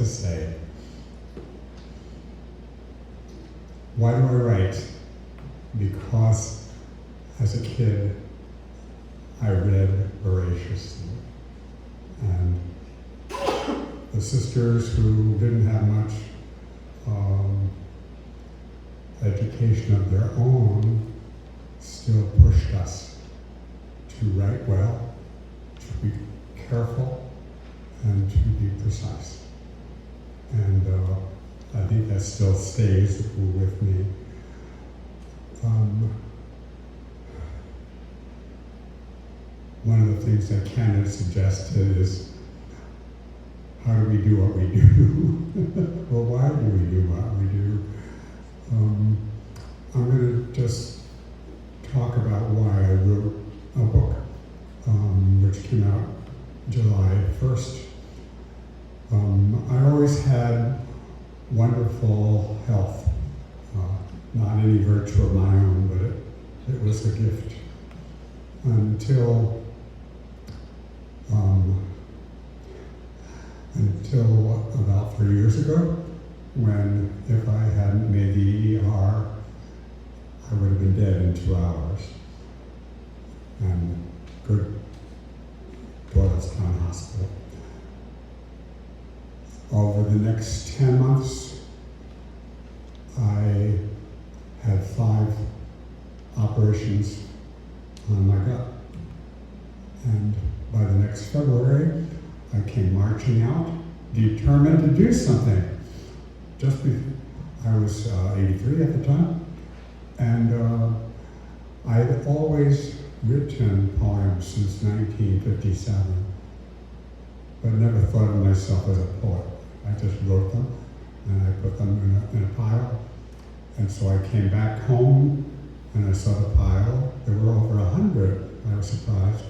to say. Why do I write? Because as a kid, I read voraciously. And the sisters who didn't have much education of their own still pushed us to write well, to be careful, and to be precise. And I think that still stays with me. One of the things that Ken has suggested is, how do we do what we do? Well, why do we do what we do? I'm going to just talk about why I wrote a book, which came out July 1st. I always had wonderful health, not any virtue of my own, but it was a gift. Until about 3 years ago, when if I hadn't made the ER, I would have been dead in 2 hours. And good Doylestown Hospital. Over the next 10 months, I had 5 operations on my gut. And by the next February, I came marching out, determined to do something. I was 83 at the time, and I had always written poems since 1957, but never thought of myself as a poet. I just wrote them, and I put them in a pile. And so I came back home, and I saw the pile. There were over 100. I was surprised.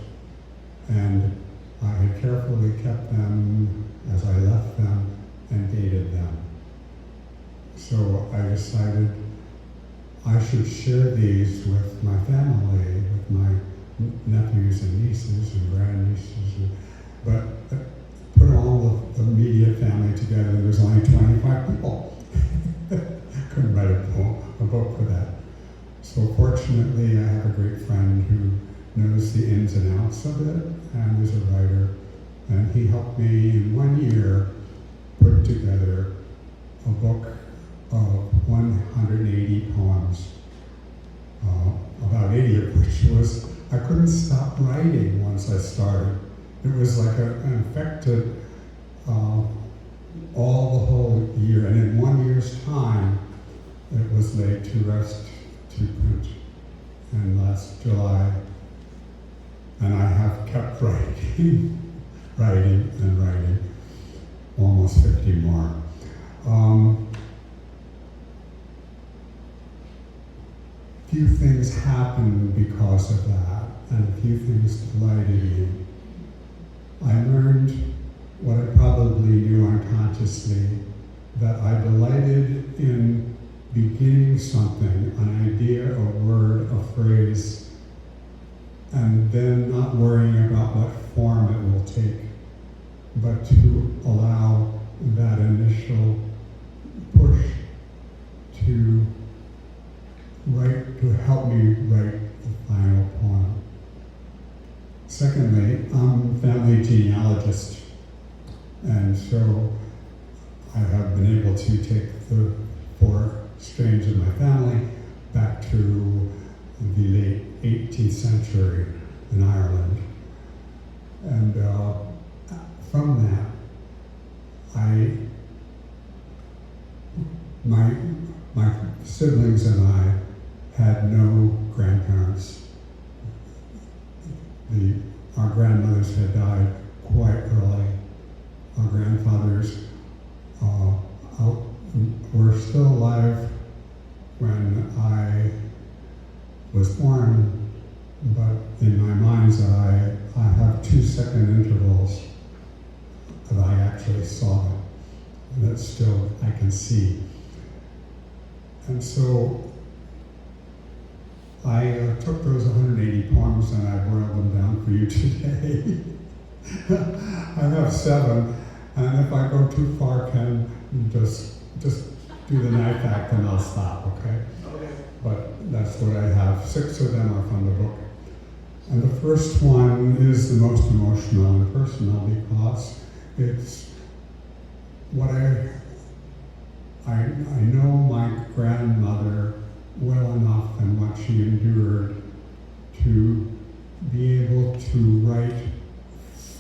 And I had carefully kept them as I left them and dated them. So I decided I should share these with my family, with my nephews and nieces and grandnieces, but put all of the immediate family together, and there's only 25 people. Couldn't write a book for that. So fortunately, I have a great friend who knows the ins and outs of it, and is a writer, and he helped me in 1 year put together a book of 180 poems, about 80 of which was, I couldn't stop writing once I started. It was like an affected all the whole year, and in 1 year's time, it was laid to rest to print. And last July, and I have kept writing, writing and writing, almost 50 more. Few things happened because of that, and a few things delighted me. I learned what I probably knew unconsciously, that I delighted in beginning something, an idea, a word, a phrase, and then not worrying about what form it will take, but to allow that initial push to write, to help me write the final poem. Secondly, I'm a family genealogist, and so I have been able to take the 4 strains of my family back to the late 18th century in Ireland. And from that, my siblings and I had no grandparents. Our grandmothers had died quite early. Our grandfathers were still alive when I was born, but in my mind's eye, I have 2-second intervals that I actually saw them, and that still I can see. And so I took those 180 poems and I boiled them down for you today. I have 7, And if I go too far, Ken, you just do the knife act and I'll stop, okay? Okay. But that's what I have. 6 of them are from the book. And the first one is the most emotional and personal because it's what I know my grandmother well enough and what she endured to be able to write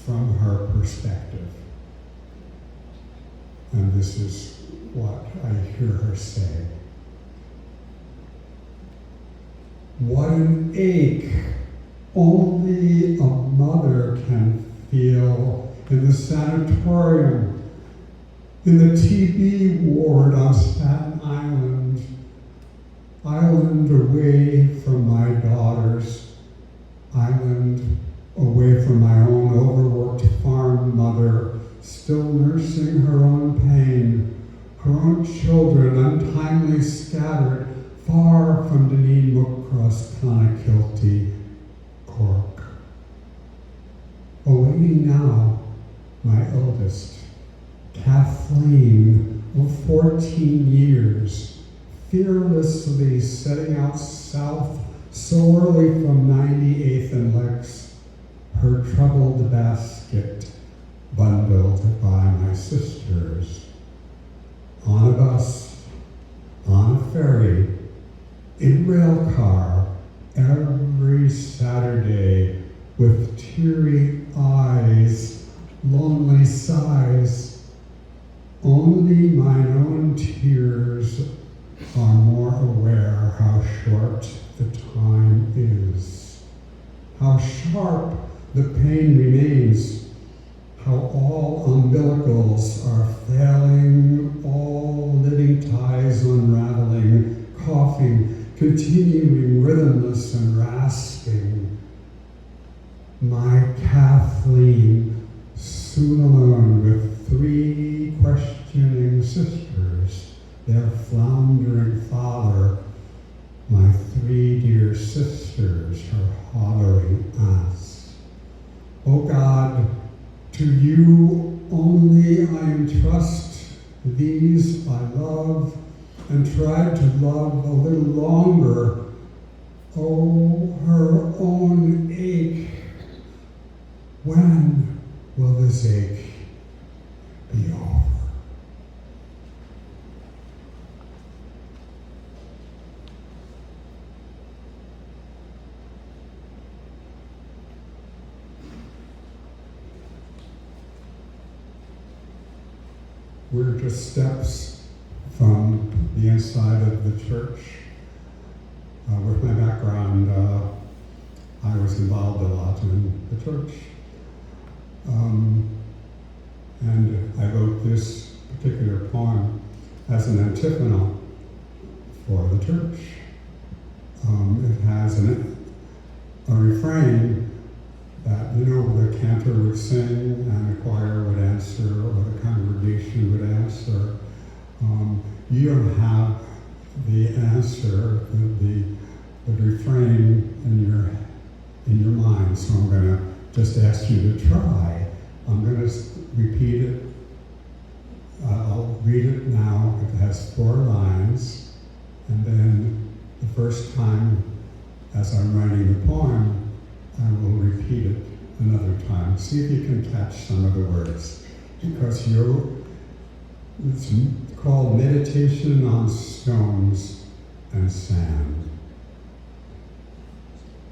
from her perspective. And this is what I hear her say. What an ache only a mother can feel in the sanatorium, in the TB ward on Staten Island, island away from my daughters, island away from my own overworked farm mother, still nursing her own pain, her own children untimely scattered far from Deneen Muckross, Clonakilty, Cork. Awaiting now, my eldest, Kathleen, of 14 years, fearlessly setting out south so early from 98th and Lex, her troubled basket bundled by my sisters. On a bus, on a ferry, in rail car, every Saturday, with teary eyes, lonely sighs. Only mine own tears are more aware how short the time is, how sharp the pain remains, how all umbilicals are failing, all living ties unraveling, coughing, continuing rhythmless and rasping. My Kathleen, soon alone with 3 questioning sisters, their floundering father, my 3 dear sisters, her hollering aunts. O God, to you only I entrust these I love and tried to love a little longer. Oh, her own ache. When will this ache be over? We're just steps from the inside of the church. With my background, I was involved a lot in the church. And I wrote this particular poem as an antiphonal for the church. It has a refrain that, the cantor would sing and the choir would answer or the congregation would answer. You don't have the answer, the refrain in your mind, so I'm going to just ask you to try. I'm going to repeat it. I'll read it now. It has 4 lines, and then the first time as I'm writing the poem, I will repeat it another time. See if you can catch some of the words, because it's called Meditation on Stones and Sand.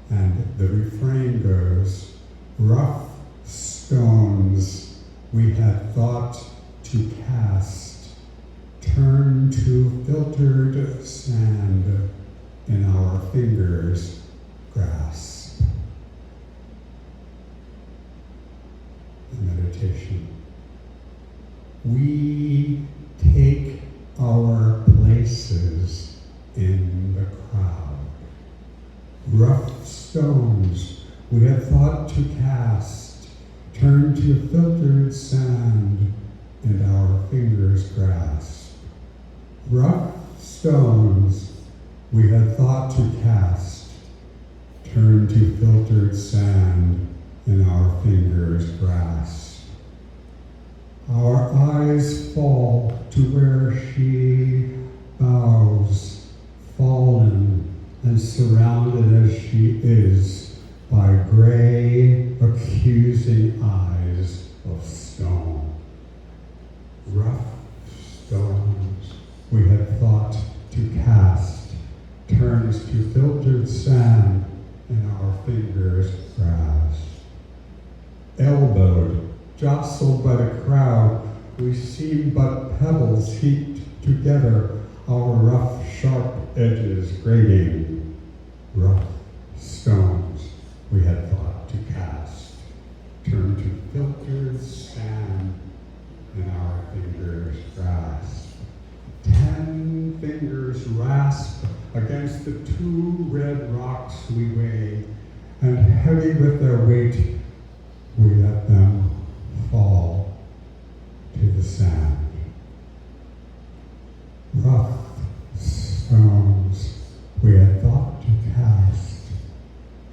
And the refrain goes, rough stones we had thought to cast, turn to filtered sand in our fingers grasp. The meditation. We take our places in the crowd. Rough stones we had thought to cast, turn to filtered sand, and our fingers grasp. Rough stones we had thought to cast, turn to filtered sand, and our fingers grasp. Our to where she bows, fallen and surrounded as she is by gray, accusing eyes of stone. Rough stones we had thought to cast turns to filtered sand in our fingers' grasp. Elbowed, jostled by the crowd, we seem but pebbles heaped together, our rough, sharp edges grating. Rough stones we had thought to cast turn to filtered sand in our fingers' grasp. 10 fingers rasp against the 2 red rocks we weigh, and heavy with their weight, we let them fall to the sand. Rough stones we had thought to cast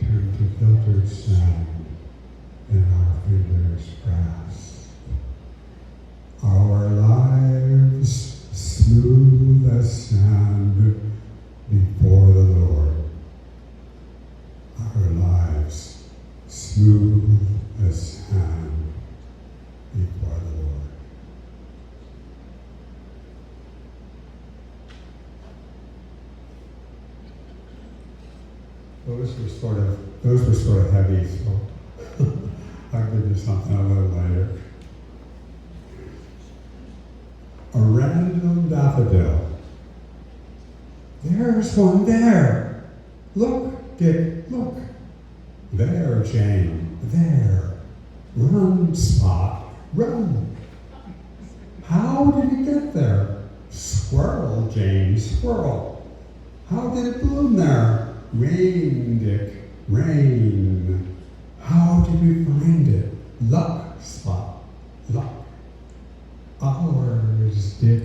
turn to filtered sand in our fingers' grasp. Our lives smooth as sand before the Lord. Our lives smooth as sand before the Lord. Those were sort of heavy, so I'll give you something a little lighter. A random daffodil. There's one there. Look, Dick, look. There, Jane, there. Run, Spot, run. How did it get there? Swirl, Jane, swirl. How did it bloom there? Rain, Dick, rain. How did we find it? Luck, Spot, luck. Ours, Dick,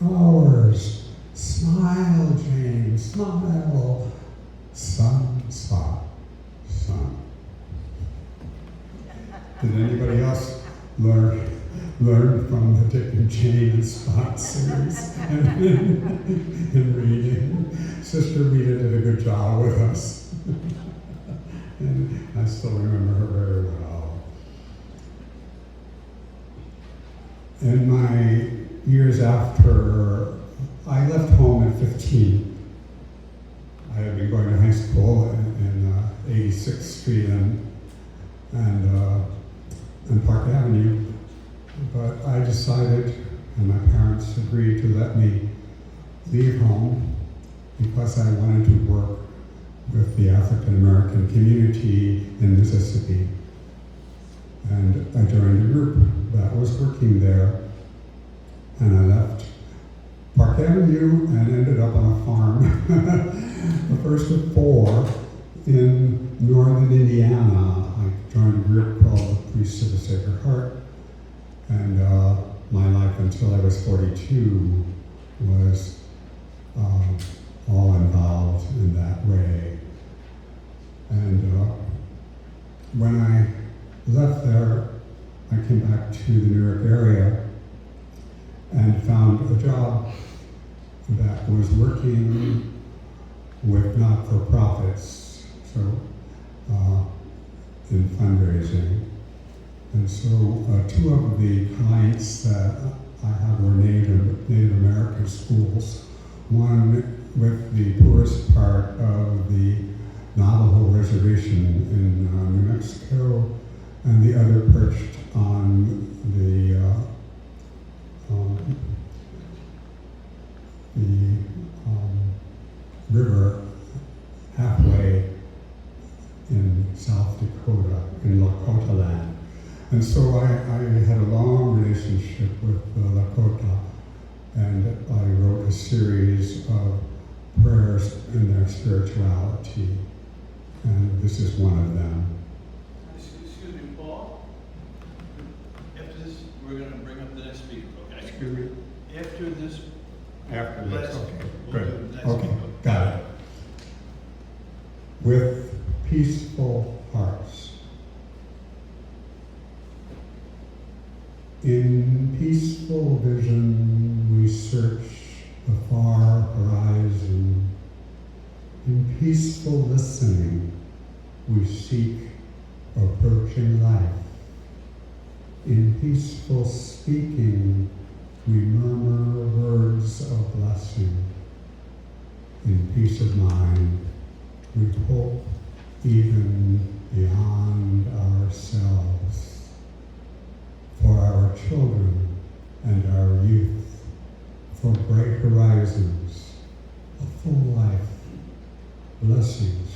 ours. Smile, Jane, smile. Sun, Spot, sun. Did anybody else learn from the Dick and Jane and Spot series in reading? Sister Rita did a good job with us. And I still remember her very well. In my years after I left home at 15, I had been going to high school in 86th Street and Park Avenue, but I decided, and my parents agreed to let me leave home because I wanted to work with the African American community in Mississippi. And I joined a group that was working there, and I left Park Avenue and ended up on a farm, the first of 4 in northern Indiana. I joined a group called the Priests of the Sacred Heart, and my life until I was 42 was all involved in that way. And when I left there, I came back to the New York area and found a job that was working with not-for-profits, so in fundraising. And so 2 of the clients that I had were Native American schools, one with the poorest part of the Navajo Reservation in New Mexico, and the other perched on the river halfway in South Dakota, in Lakota land. And so I had a long relationship with Lakota, and I wrote a series of prayers in their spirituality, and this is one of them. Excuse me, Paul. After this, we're going to bring up the next speaker, okay? Excuse me? After this, After this, okay, we'll do good. the next Okay, speaker. got it. With peaceful hearts. In peaceful vision we search the far horizon. In peaceful listening, we seek approaching life. In peaceful speaking, we murmur words of blessing. In peace of mind, we hope even beyond ourselves. For our children and our youth, for bright horizons, a full life, blessings